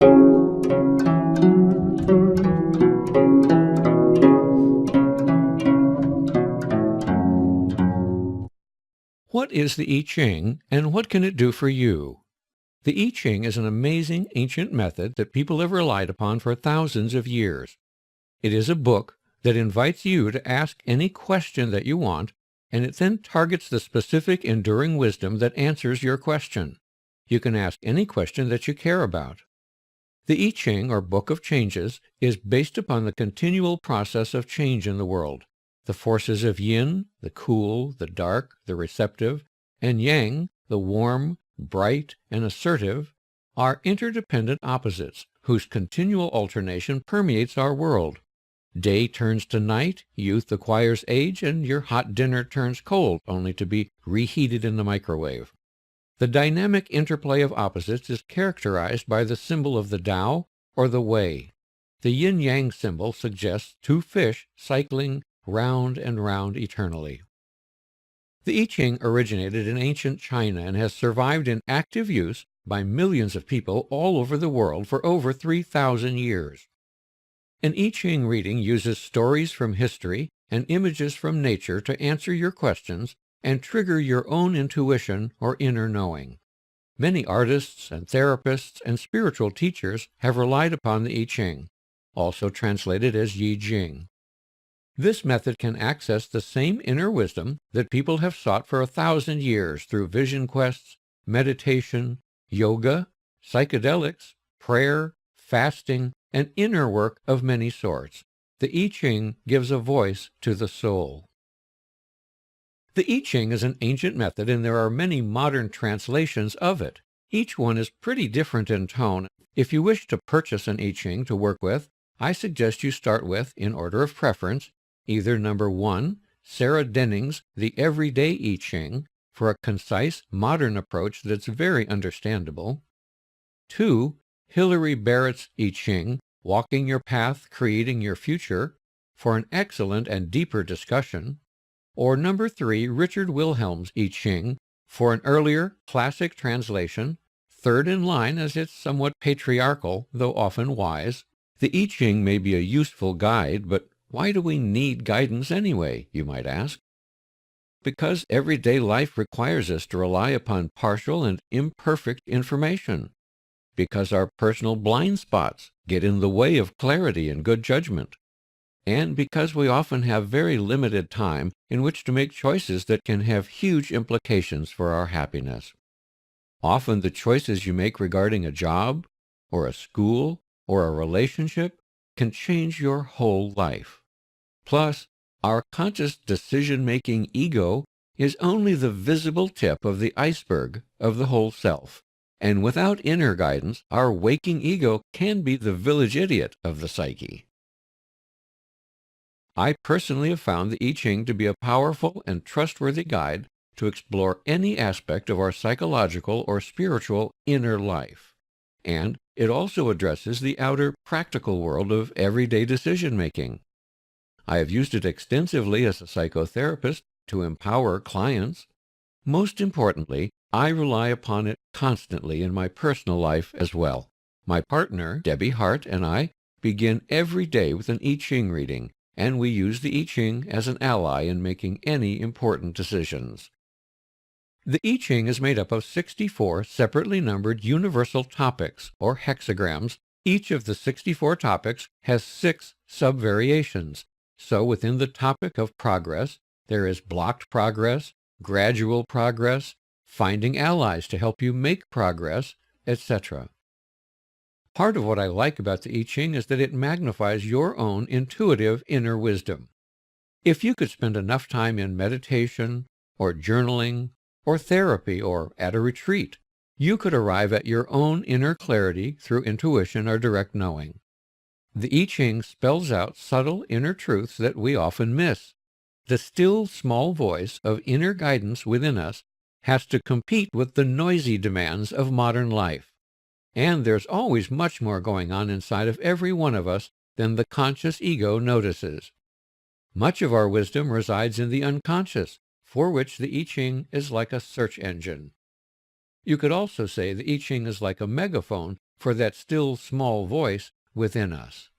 What is the I Ching, and what can it do for you? The I Ching is an amazing ancient method that people have relied upon for thousands of years. It is a book that invites you to ask any question that you want, and it then targets the specific enduring wisdom that answers your question. You can ask any question that you care about. The I Ching, or Book of Changes, is based upon the continual process of change in the world. The forces of yin, the cool, the dark, the receptive, and yang, the warm, bright, and assertive, are interdependent opposites whose continual alternation permeates our world. Day turns to night, youth acquires age, and your hot dinner turns cold, only to be reheated in the microwave. The dynamic interplay of opposites is characterized by the symbol of the Tao, or the Way. The yin-yang symbol suggests two fish cycling round and round eternally. The I Ching originated in ancient China and has survived in active use by millions of people all over the world for over 3,000 years. An I Ching reading uses stories from history and images from nature to answer your questions and trigger your own intuition or inner knowing. Many artists and therapists and spiritual teachers have relied upon the I Ching, also translated as Yijing. This method can access the same inner wisdom that people have sought for 1,000 years through vision quests, meditation, yoga, psychedelics, prayer, fasting, and inner work of many sorts. The I Ching gives a voice to the soul. The I Ching is an ancient method, and there are many modern translations of it. Each one is pretty different in tone. If you wish to purchase an I Ching to work with, I suggest you start with, in order of preference, either number 1, Sarah Denning's The Everyday I Ching, for a concise, modern approach that's very understandable. 2, Hilary Barrett's I Ching, Walking Your Path, Creating Your Future, for an excellent and deeper discussion. Or number 3, Richard Wilhelm's I Ching, for an earlier, classic translation, third in line as it's somewhat patriarchal, though often wise. The I Ching may be a useful guide, but why do we need guidance anyway, you might ask? Because everyday life requires us to rely upon partial and imperfect information. Because our personal blind spots get in the way of clarity and good judgment. And because we often have very limited time in which to make choices that can have huge implications for our happiness. Often the choices you make regarding a job, or a school, or a relationship can change your whole life. Plus, our conscious decision-making ego is only the visible tip of the iceberg of the whole self. And without inner guidance, our waking ego can be the village idiot of the psyche. I personally have found the I Ching to be a powerful and trustworthy guide to explore any aspect of our psychological or spiritual inner life. And it also addresses the outer practical world of everyday decision-making. I have used it extensively as a psychotherapist to empower clients. Most importantly, I rely upon it constantly in my personal life as well. My partner, Debbie Hart, and I begin every day with an I Ching reading, and we use the I Ching as an ally in making any important decisions. The I Ching is made up of 64 separately numbered universal topics, or hexagrams. Each of the 64 topics has 6 sub-variations. So within the topic of progress, there is blocked progress, gradual progress, finding allies to help you make progress, etc. Part of what I like about the I Ching is that it magnifies your own intuitive inner wisdom. If you could spend enough time in meditation, or journaling, or therapy, or at a retreat, you could arrive at your own inner clarity through intuition or direct knowing. The I Ching spells out subtle inner truths that we often miss. The still small voice of inner guidance within us has to compete with the noisy demands of modern life. And there's always much more going on inside of every one of us than the conscious ego notices. Much of our wisdom resides in the unconscious, for which the I Ching is like a search engine. You could also say the I Ching is like a megaphone for that still small voice within us.